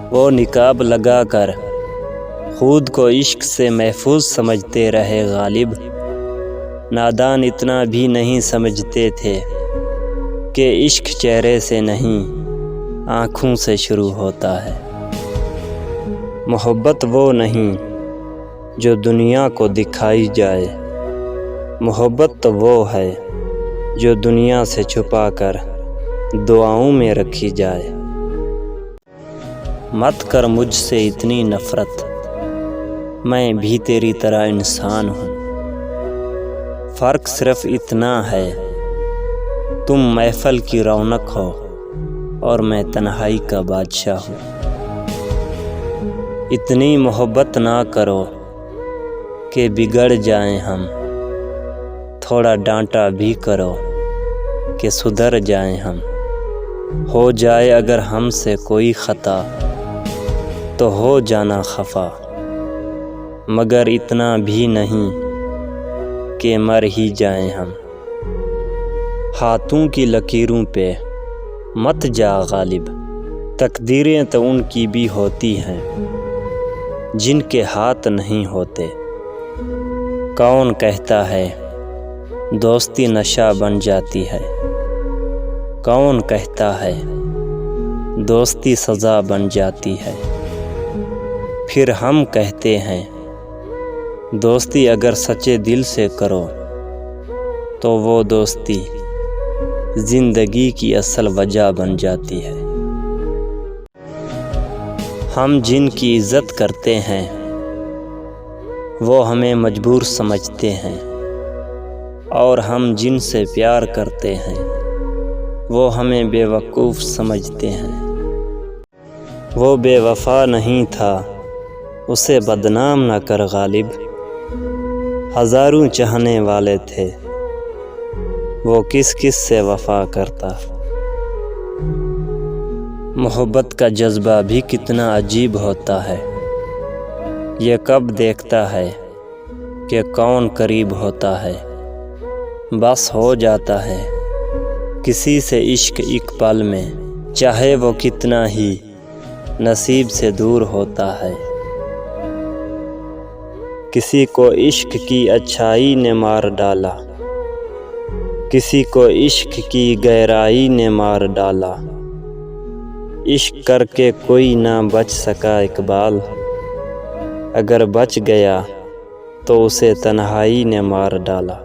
वो निकाब लगा कर खुद को इश्क से महफूज समझते रहे गालिब। नादान इतना भी नहीं समझते थे कि इश्क चेहरे से नहीं आँखों से शुरू होता है। मोहब्बत वो नहीं जो दुनिया को दिखाई जाए, मोहब्बत तो वो है जो दुनिया से छुपा कर दुआओं में रखी जाए। मत कर मुझसे इतनी नफ़रत, मैं भी तेरी तरह इंसान हूँ। फ़र्क सिर्फ इतना है, तुम महफ़िल की रौनक हो और मैं तन्हाई का बादशाह हूँ। इतनी मोहब्बत ना करो कि बिगड़ जाएं हम, थोड़ा डांटा भी करो कि सुधर जाएं हम। हो जाए अगर हमसे कोई ख़ता तो हो जाना खफा, मगर इतना भी नहीं कि मर ही जाएं हम। हाथों की लकीरों पे मत जा गालिब, तकदीरें तो उनकी भी होती हैं जिनके हाथ नहीं होते। कौन कहता है दोस्ती नशा बन जाती है, कौन कहता है दोस्ती सज़ा बन जाती है। फिर हम कहते हैं दोस्ती अगर सच्चे दिल से करो तो वो दोस्ती ज़िंदगी की असल वजह बन जाती है। हम जिनकी इज़्ज़त करते हैं वो हमें मजबूर समझते हैं, और हम जिनसे प्यार करते हैं वो हमें बेवकूफ़ समझते हैं। वो बेवफा नहीं था, उसे बदनाम न कर गालिब। हज़ारों चाहने वाले थे, वो किस किस से वफ़ा करता। मोहब्बत का जज्बा भी कितना अजीब होता है, ये कब देखता है कि कौन करीब होता है। बस हो जाता है किसी से इश्क एक पल में, चाहे वो कितना ही नसीब से दूर होता है। किसी को इश्क की अच्छाई ने मार डाला, किसी को इश्क की गहराई ने मार डाला। इश्क करके कोई ना बच सका इकबाल, अगर बच गया तो उसे तन्हाई ने मार डाला।